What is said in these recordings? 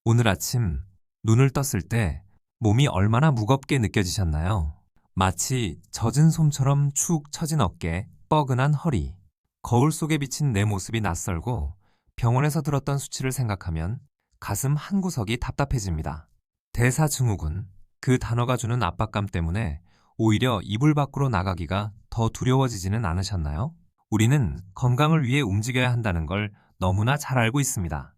오늘 아침 눈을 떴을 때 몸이 얼마나 무겁게 느껴지셨나요? 마치 젖은 솜처럼 축 처진 어깨, 뻐근한 허리. 거울 속에 비친 내 모습이 낯설고 병원에서 들었던 수치를 생각하면 가슴 한구석이 답답해집니다. 대사증후군, 그 단어가 주는 압박감 때문에 오히려 이불 밖으로 나가기가 더 두려워지지는 않으셨나요? 우리는 건강을 위해 움직여야 한다는 걸 너무나 잘 알고 있습니다.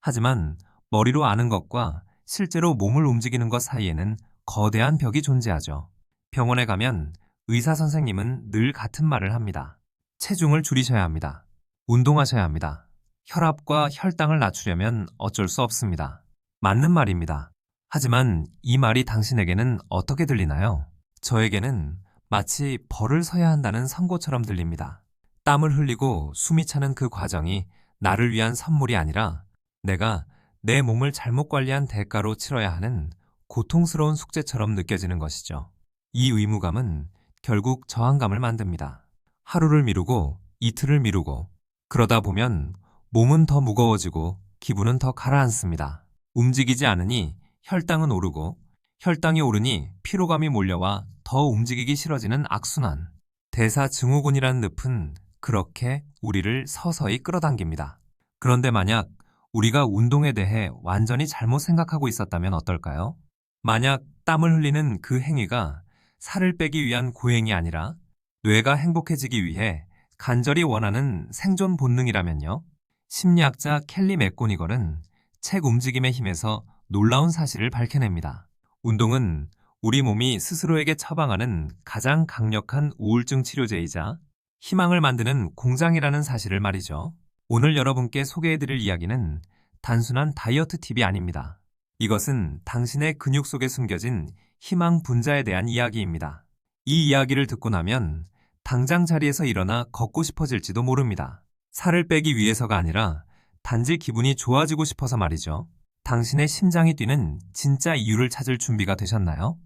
하지만 머리로 아는 것과 실제로 몸을 움직이는 것 사이에는 거대한 벽이 존재하죠. 병원에 가면 의사 선생님은 늘 같은 말을 합니다. 체중을 줄이셔야 합니다. 운동하셔야 합니다. 혈압과 혈당을 낮추려면 어쩔 수 없습니다. 맞는 말입니다. 하지만 이 말이 당신에게는 어떻게 들리나요? 저에게는 마치 벌을 서야 한다는 선고처럼 들립니다. 땀을 흘리고 숨이 차는 그 과정이 나를 위한 선물이 아니라 내가 내 몸을 잘못 관리한 대가로 치러야 하는 고통스러운 숙제처럼 느껴지는 것이죠. 이 의무감은 결국 저항감을 만듭니다. 하루를 미루고 이틀을 미루고 그러다 보면 몸은 더 무거워지고 기분은 더 가라앉습니다. 움직이지 않으니 혈당은 오르고 혈당이 오르니 피로감이 몰려와 더 움직이기 싫어지는 악순환. 대사증후군이라는 늪은 그렇게 우리를 서서히 끌어당깁니다. 그런데 만약 우리가 운동에 대해 완전히 잘못 생각하고 있었다면 어떨까요? 만약 땀을 흘리는 그 행위가 살을 빼기 위한 고행이 아니라 뇌가 행복해지기 위해 간절히 원하는 생존 본능이라면요? 심리학자 켈리 맥고니걸은 책 움직임의 힘에서 놀라운 사실을 밝혀냅니다. 운동은 우리 몸이 스스로에게 처방하는 가장 강력한 우울증 치료제이자 희망을 만드는 공장이라는 사실을 말이죠. 오늘 여러분께 소개해드릴 이야기는 단순한 다이어트 팁이 아닙니다. 이것은 당신의 근육 속에 숨겨진 희망 분자에 대한 이야기입니다. 이 이야기를 듣고 나면 당장 자리에서 일어나 걷고 싶어질지도 모릅니다. 살을 빼기 위해서가 아니라 단지 기분이 좋아지고 싶어서 말이죠. 당신의 심장이 뛰는 진짜 이유를 찾을 준비가 되셨나요?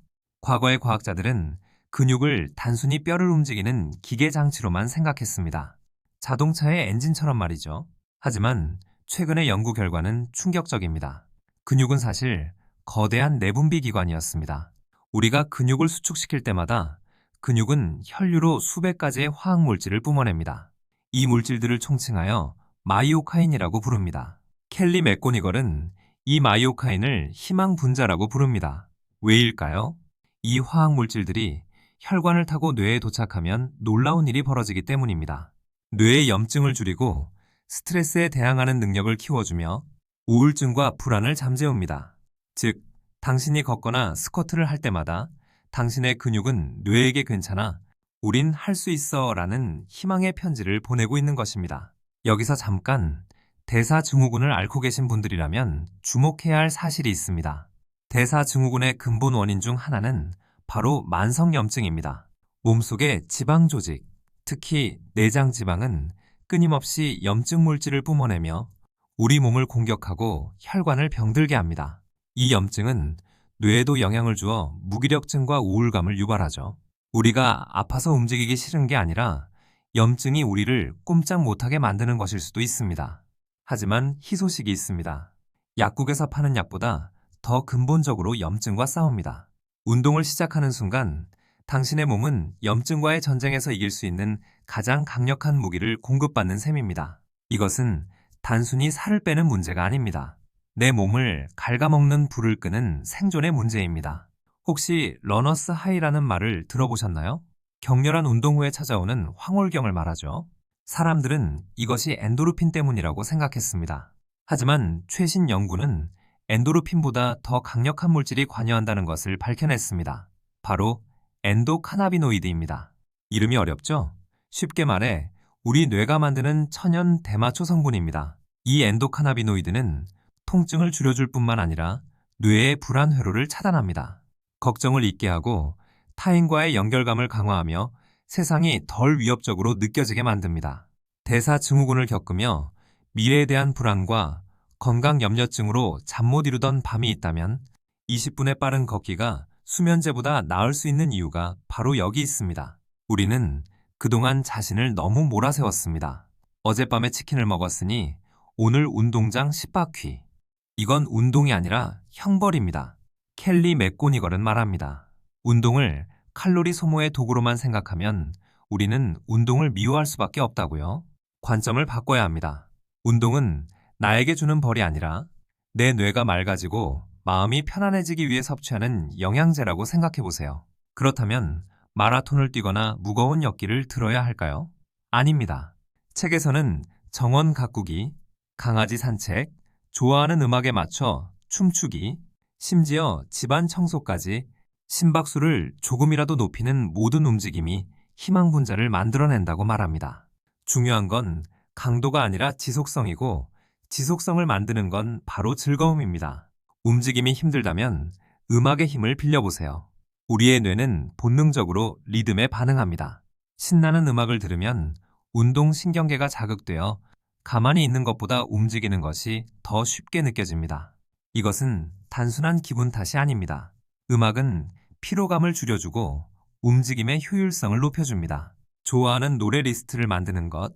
과거의 과학자들은 근육을 단순히 뼈를 움직이는 기계 장치로만 생각했습니다. 자동차의 엔진처럼 말이죠. 하지만 최근의 연구 결과는 충격적입니다. 근육은 사실 거대한 내분비 기관이었습니다. 우리가 근육을 수축시킬 때마다 근육은 혈류로 수백 가지의 화학 물질을 뿜어냅니다. 이 물질들을 총칭하여 마이오카인이라고 부릅니다. 켈리 맥고니걸은 이 마이오카인을 희망 분자라고 부릅니다. 왜일까요? 이 화학 물질들이 혈관을 타고 뇌에 도착하면 놀라운 일이 벌어지기 때문입니다. 뇌의 염증을 줄이고 스트레스에 대항하는 능력을 키워주며 우울증과 불안을 잠재웁니다. 즉, 당신이 걷거나 스쿼트를 할 때마다 당신의 근육은 뇌에게 괜찮아, 우린 할 수 있어 라는 희망의 편지를 보내고 있는 것입니다. 여기서 잠깐 대사증후군을 앓고 계신 분들이라면 주목해야 할 사실이 있습니다. 대사증후군의 근본 원인 중 하나는 바로 만성염증입니다. 몸속의 지방 조직, 특히 내장 지방은 끊임없이 염증 물질을 뿜어내며 우리 몸을 공격하고 혈관을 병들게 합니다. 이 염증은 뇌에도 영향을 주어 무기력증과 우울감을 유발하죠. 우리가 아파서 움직이기 싫은 게 아니라 염증이 우리를 꼼짝 못하게 만드는 것일 수도 있습니다. 하지만 희소식이 있습니다. 약국에서 파는 약보다 더 근본적으로 염증과 싸웁니다. 운동을 시작하는 순간 당신의 몸은 염증과의 전쟁에서 이길 수 있는 가장 강력한 무기를 공급받는 셈입니다. 이것은 단순히 살을 빼는 문제가 아닙니다. 내 몸을 갉아먹는 불을 끄는 생존의 문제입니다. 혹시 러너스 하이라는 말을 들어보셨나요? 격렬한 운동 후에 찾아오는 황홀경을 말하죠. 사람들은 이것이 엔도르핀 때문이라고 생각했습니다. 하지만 최신 연구는 엔도르핀보다 더 강력한 물질이 관여한다는 것을 밝혀냈습니다. 바로 엔도카나비노이드입니다. 이름이 어렵죠? 쉽게 말해 우리 뇌가 만드는 천연 대마초 성분입니다. 이 엔도카나비노이드는 통증을 줄여줄 뿐만 아니라 뇌의 불안 회로를 차단합니다. 걱정을 잊게 하고 타인과의 연결감을 강화하며 세상이 덜 위협적으로 느껴지게 만듭니다. 대사증후군을 겪으며 미래에 대한 불안과 건강 염려증으로 잠 못 이루던 밤이 있다면 20분의 빠른 걷기가 수면제보다 나을 수 있는 이유가 바로 여기 있습니다. 우리는 그동안 자신을 너무 몰아세웠습니다. 어젯밤에 치킨을 먹었으니 오늘 운동장 10바퀴. 이건 운동이 아니라 형벌입니다. 켈리 맥고니걸은 말합니다. 운동을 칼로리 소모의 도구로만 생각하면 우리는 운동을 미워할 수밖에 없다고요. 관점을 바꿔야 합니다. 운동은 나에게 주는 벌이 아니라 내 뇌가 맑아지고 마음이 편안해지기 위해 섭취하는 영양제라고 생각해 보세요. 그렇다면 마라톤을 뛰거나 무거운 역기를 들어야 할까요? 아닙니다. 책에서는 정원 가꾸기, 강아지 산책, 좋아하는 음악에 맞춰 춤추기, 심지어 집안 청소까지 심박수를 조금이라도 높이는 모든 움직임이 희망 분자를 만들어낸다고 말합니다. 중요한 건 강도가 아니라 지속성이고 지속성을 만드는 건 바로 즐거움입니다. 움직임이 힘들다면 음악의 힘을 빌려보세요. 우리의 뇌는 본능적으로 리듬에 반응합니다. 신나는 음악을 들으면 운동신경계가 자극되어 가만히 있는 것보다 움직이는 것이 더 쉽게 느껴집니다. 이것은 단순한 기분 탓이 아닙니다. 음악은 피로감을 줄여주고 움직임의 효율성을 높여줍니다. 좋아하는 노래 리스트를 만드는 것,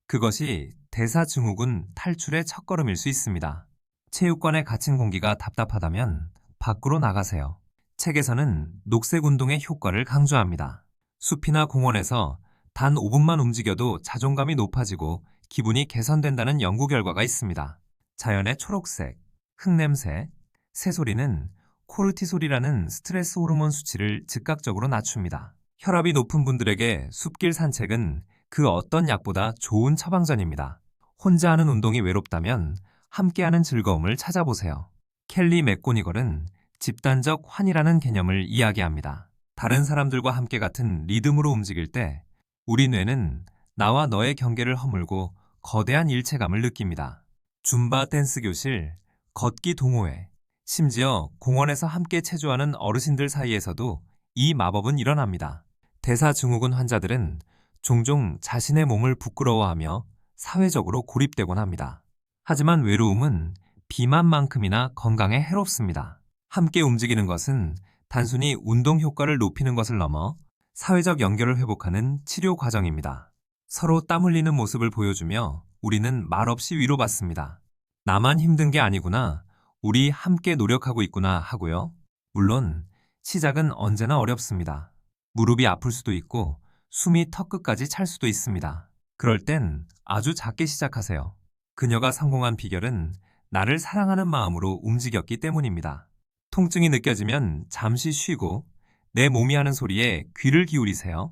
그것이 대사증후군 탈출의 첫걸음일 수 있습니다. 체육관에 갇힌 공기가 답답하다면 밖으로 나가세요. 책에서는 녹색 운동의 효과를 강조합니다. 숲이나 공원에서 단 5분만 움직여도 자존감이 높아지고 기분이 개선된다는 연구 결과가 있습니다. 자연의 초록색, 흙냄새, 새소리는 코르티솔이라는 스트레스 호르몬 수치를 즉각적으로 낮춥니다. 혈압이 높은 분들에게 숲길 산책은 그 어떤 약보다 좋은 처방전입니다. 혼자 하는 운동이 외롭다면 함께하는 즐거움을 찾아보세요. 켈리 맥고니걸은 집단적 환이라는 개념을 이야기합니다. 다른 사람들과 함께 같은 리듬으로 움직일 때 우리 뇌는 나와 너의 경계를 허물고 거대한 일체감을 느낍니다. 줌바 댄스 교실, 걷기 동호회, 심지어 공원에서 함께 체조하는 어르신들 사이에서도 이 마법은 일어납니다. 대사증후군 환자들은 종종 자신의 몸을 부끄러워하며 사회적으로 고립되곤 합니다. 하지만 외로움은 비만만큼이나 건강에 해롭습니다. 함께 움직이는 것은 단순히 운동 효과를 높이는 것을 넘어 사회적 연결을 회복하는 치료 과정입니다. 서로 땀 흘리는 모습을 보여주며 우리는 말없이 위로받습니다. 나만 힘든 게 아니구나, 우리 함께 노력하고 있구나 하고요. 물론 시작은 언제나 어렵습니다. 무릎이 아플 수도 있고 숨이 턱끝까지 찰 수도 있습니다. 그럴 땐 아주 작게 시작하세요. 그녀가 성공한 비결은 나를 사랑하는 마음으로 움직였기 때문입니다. 통증이 느껴지면 잠시 쉬고 내 몸이 하는 소리에 귀를 기울이세요.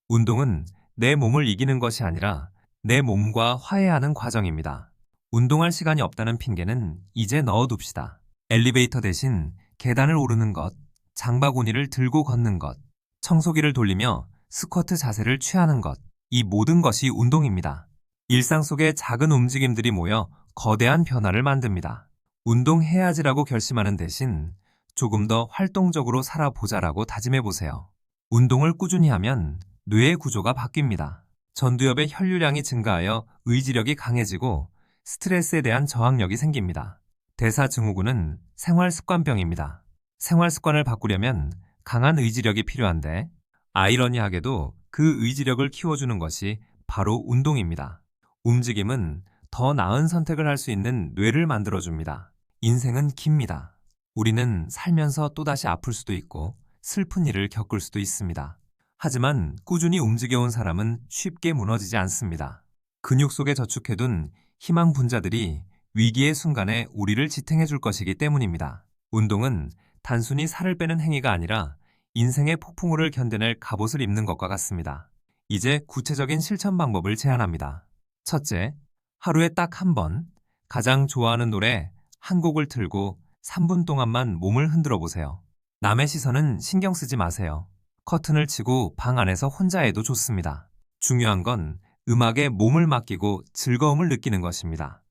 운동은 내 몸을 이기는 것이 아니라 내 몸과 화해하는 과정입니다. 운동할 시간이 없다는 핑계는 이제 넣어둡시다. 엘리베이터 대신 계단을 오르는 것, 장바구니를 들고 걷는 것, 청소기를 돌리며 스쿼트 자세를 취하는 것, 이 모든 것이 운동입니다. 일상 속의 작은 움직임들이 모여 거대한 변화를 만듭니다. 운동해야지라고 결심하는 대신 조금 더 활동적으로 살아보자라고 다짐해보세요. 운동을 꾸준히 하면 뇌의 구조가 바뀝니다. 전두엽의 혈류량이 증가하여 의지력이 강해지고 스트레스에 대한 저항력이 생깁니다. 대사증후군은 생활습관병입니다. 생활습관을 바꾸려면 강한 의지력이 필요한데 아이러니하게도 그 의지력을 키워주는 것이 바로 운동입니다. 움직임은 더 나은 선택을 할 수 있는 뇌를 만들어줍니다. 인생은 깁니다. 우리는 살면서 또다시 아플 수도 있고 슬픈 일을 겪을 수도 있습니다. 하지만 꾸준히 움직여온 사람은 쉽게 무너지지 않습니다. 근육 속에 저축해둔 희망 분자들이 위기의 순간에 우리를 지탱해 줄 것이기 때문입니다. 운동은 단순히 살을 빼는 행위가 아니라 인생의 폭풍우를 견뎌낼 갑옷을 입는 것과 같습니다. 이제 구체적인 실천 방법을 제안합니다. 첫째, 하루에 딱 한 번 가장 좋아하는 노래 한 곡을 틀고 3분 동안만 몸을 흔들어 보세요. 남의 시선은 신경 쓰지 마세요. 커튼을 치고 방 안에서 혼자 해도 좋습니다. 중요한 건 음악에 몸을 맡기고 즐거움을 느끼는 것입니다.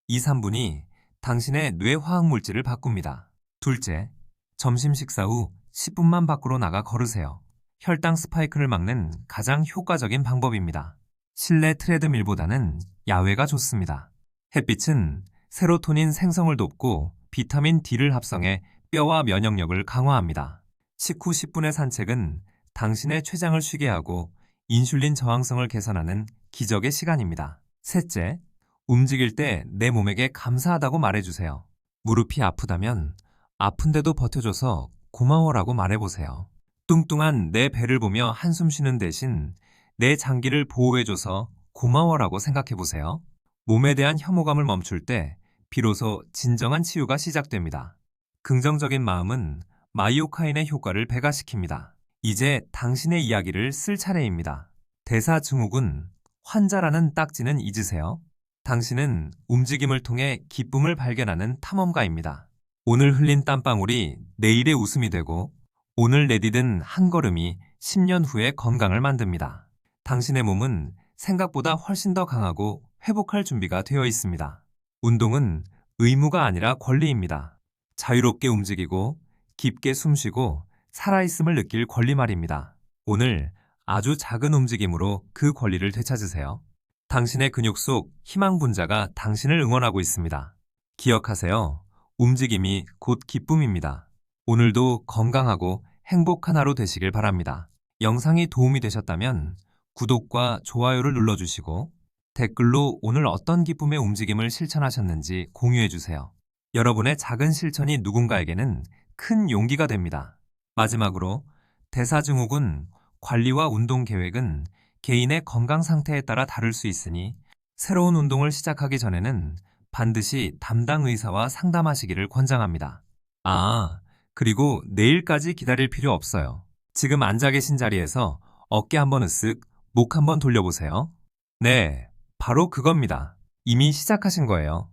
이 3분이 당신의 뇌 화학 물질을 바꿉니다. 둘째, 점심 식사 후 10분만 밖으로 나가 걸으세요. 혈당 스파이크를 막는 가장 효과적인 방법입니다. 실내 트레드밀보다는 야외가 좋습니다. 햇빛은 세로토닌 생성을 돕고 비타민 D를 합성해 뼈와 면역력을 강화합니다. 식후 10분의 산책은 당신의 췌장을 쉬게 하고 인슐린 저항성을 개선하는 기적의 시간입니다. 셋째, 움직일 때 내 몸에게 감사하다고 말해주세요. 무릎이 아프다면 아픈데도 버텨줘서 고마워라고 말해보세요. 뚱뚱한 내 배를 보며 한숨 쉬는 대신 내 장기를 보호해줘서 고마워라고 생각해보세요. 몸에 대한 혐오감을 멈출 때 비로소 진정한 치유가 시작됩니다. 긍정적인 마음은 마이오카인의 효과를 배가시킵니다. 이제 당신의 이야기를 쓸 차례입니다. 대사 증후군, 환자라는 딱지는 잊으세요. 당신은 움직임을 통해 기쁨을 발견하는 탐험가입니다. 오늘 흘린 땀방울이 내일의 웃음이 되고 오늘 내디딘 한 걸음이 10년 후의 건강을 만듭니다. 당신의 몸은 생각보다 훨씬 더 강하고 회복할 준비가 되어 있습니다. 운동은 의무가 아니라 권리입니다. 자유롭게 움직이고 깊게 숨쉬고 살아있음을 느낄 권리 말입니다. 오늘 아주 작은 움직임으로 그 권리를 되찾으세요. 당신의 근육 속 희망 분자가 당신을 응원하고 있습니다. 기억하세요. 움직임이 곧 기쁨입니다. 오늘도 건강하고 행복한 하루 되시길 바랍니다. 영상이 도움이 되셨다면 구독과 좋아요를 눌러주시고 댓글로 오늘 어떤 기쁨의 움직임을 실천하셨는지 공유해주세요. 여러분의 작은 실천이 누군가에게는 큰 용기가 됩니다. 마지막으로 대사증후군 관리와 운동 계획은 개인의 건강 상태에 따라 다를 수 있으니 새로운 운동을 시작하기 전에는 반드시 담당 의사와 상담하시기를 권장합니다. 그리고 내일까지 기다릴 필요 없어요. 지금 앉아 계신 자리에서 어깨 한번 으쓱, 목 한번 돌려보세요. 네, 바로 그겁니다. 이미 시작하신 거예요.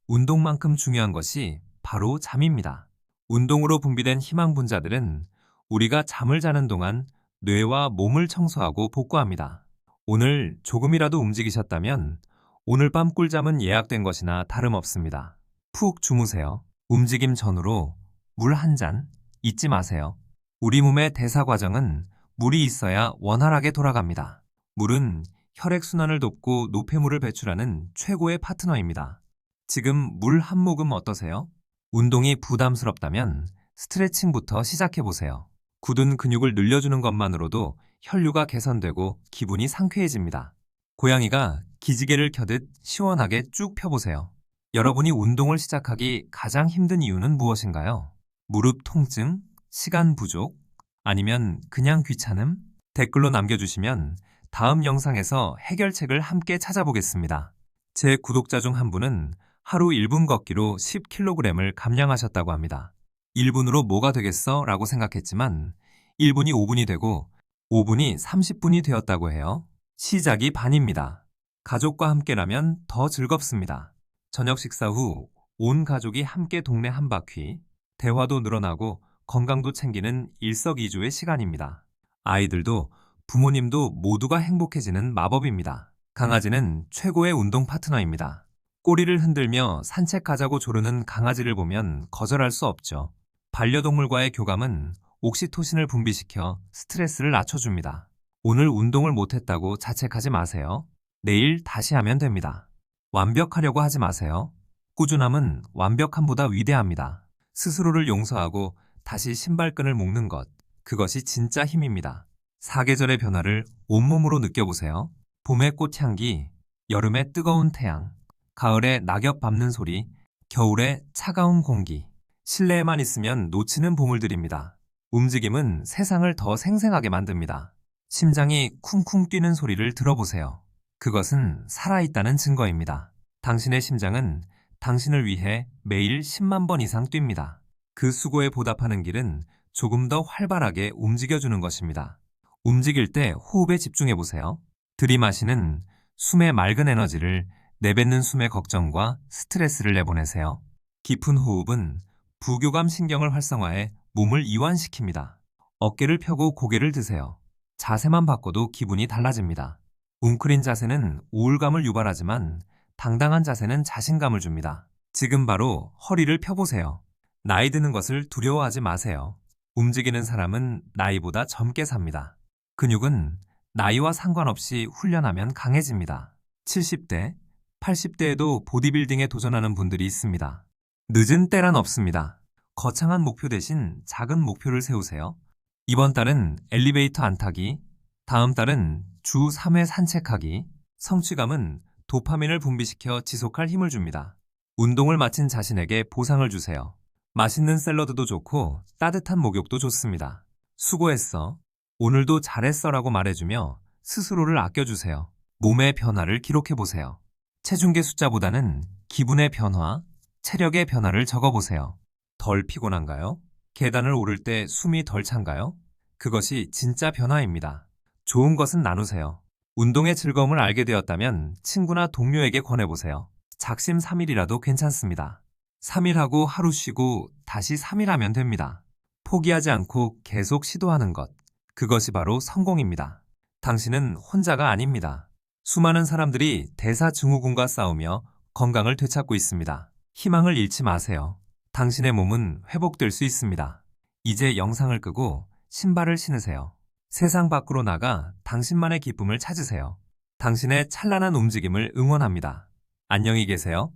운동만큼 중요한 것이 바로 잠입니다. 운동으로 분비된 희망 분자들은 우리가 잠을 자는 동안 뇌와 몸을 청소하고 복구합니다. 오늘 조금이라도 움직이셨다면 오늘 밤 꿀잠은 예약된 것이나 다름없습니다. 푹 주무세요. 움직임 전후로 물 한 잔 잊지 마세요. 우리 몸의 대사 과정은 물이 있어야 원활하게 돌아갑니다. 물은 혈액순환을 돕고 노폐물을 배출하는 최고의 파트너입니다. 지금 물 한 모금 어떠세요? 운동이 부담스럽다면 스트레칭부터 시작해보세요. 굳은 근육을 늘려주는 것만으로도 혈류가 개선되고 기분이 상쾌해집니다. 고양이가 기지개를 켜듯 시원하게 쭉 펴보세요. 여러분이 운동을 시작하기 가장 힘든 이유는 무엇인가요? 무릎 통증, 시간 부족, 아니면 그냥 귀찮음? 댓글로 남겨주시면 다음 영상에서 해결책을 함께 찾아보겠습니다. 제 구독자 중 한 분은 하루 1분 걷기로 10kg을 감량하셨다고 합니다. 1분으로 뭐가 되겠어? 라고 생각했지만 1분이 5분이 되고 5분이 30분이 되었다고 해요. 시작이 반입니다. 가족과 함께라면 더 즐겁습니다. 저녁 식사 후 온 가족이 함께 동네 한 바퀴, 대화도 늘어나고 건강도 챙기는 일석이조의 시간입니다. 아이들도 부모님도 모두가 행복해지는 마법입니다. 강아지는 최고의 운동 파트너입니다. 꼬리를 흔들며 산책가자고 조르는 강아지를 보면 거절할 수 없죠. 반려동물과의 교감은 옥시토신을 분비시켜 스트레스를 낮춰줍니다. 오늘 운동을 못했다고 자책하지 마세요. 내일 다시 하면 됩니다. 완벽하려고 하지 마세요. 꾸준함은 완벽함보다 위대합니다. 스스로를 용서하고 다시 신발끈을 묶는 것, 그것이 진짜 힘입니다. 사계절의 변화를 온몸으로 느껴보세요. 봄의 꽃향기, 여름의 뜨거운 태양, 가을에 낙엽 밟는 소리, 겨울의 차가운 공기. 실내에만 있으면 놓치는 보물들입니다. 움직임은 세상을 더 생생하게 만듭니다. 심장이 쿵쿵 뛰는 소리를 들어보세요. 그것은 살아있다는 증거입니다. 당신의 심장은 당신을 위해 매일 10만 번 이상 뜁니다. 그 수고에 보답하는 길은 조금 더 활발하게 움직여주는 것입니다. 움직일 때 호흡에 집중해보세요. 들이마시는 숨의 맑은 에너지를 내뱉는 숨의 걱정과 스트레스를 내보내세요. 깊은 호흡은 부교감 신경을 활성화해 몸을 이완시킵니다. 어깨를 펴고 고개를 드세요. 자세만 바꿔도 기분이 달라집니다. 웅크린 자세는 우울감을 유발하지만 당당한 자세는 자신감을 줍니다. 지금 바로 허리를 펴보세요. 나이 드는 것을 두려워하지 마세요. 움직이는 사람은 나이보다 젊게 삽니다. 근육은 나이와 상관없이 훈련하면 강해집니다. 70대, 80대에도 보디빌딩에 도전하는 분들이 있습니다. 늦은 때란 없습니다. 거창한 목표 대신 작은 목표를 세우세요. 이번 달은 엘리베이터 안 타기, 다음 달은 주 3회 산책하기. 성취감은 도파민을 분비시켜 지속할 힘을 줍니다. 운동을 마친 자신에게 보상을 주세요. 맛있는 샐러드도 좋고 따뜻한 목욕도 좋습니다. 수고했어. 오늘도 잘했어라고 말해주며 스스로를 아껴주세요. 몸의 변화를 기록해보세요. 체중계 숫자보다는 기분의 변화, 체력의 변화를 적어보세요. 덜 피곤한가요? 계단을 오를 때 숨이 덜 찬가요? 그것이 진짜 변화입니다. 좋은 것은 나누세요. 운동의 즐거움을 알게 되었다면 친구나 동료에게 권해보세요. 작심 3일이라도 괜찮습니다. 3일 하고 하루 쉬고 다시 3일 하면 됩니다. 포기하지 않고 계속 시도하는 것. 그것이 바로 성공입니다. 당신은 혼자가 아닙니다. 수많은 사람들이 대사증후군과 싸우며 건강을 되찾고 있습니다. 희망을 잃지 마세요. 당신의 몸은 회복될 수 있습니다. 이제 영상을 끄고 신발을 신으세요. 세상 밖으로 나가 당신만의 기쁨을 찾으세요. 당신의 찬란한 움직임을 응원합니다. 안녕히 계세요.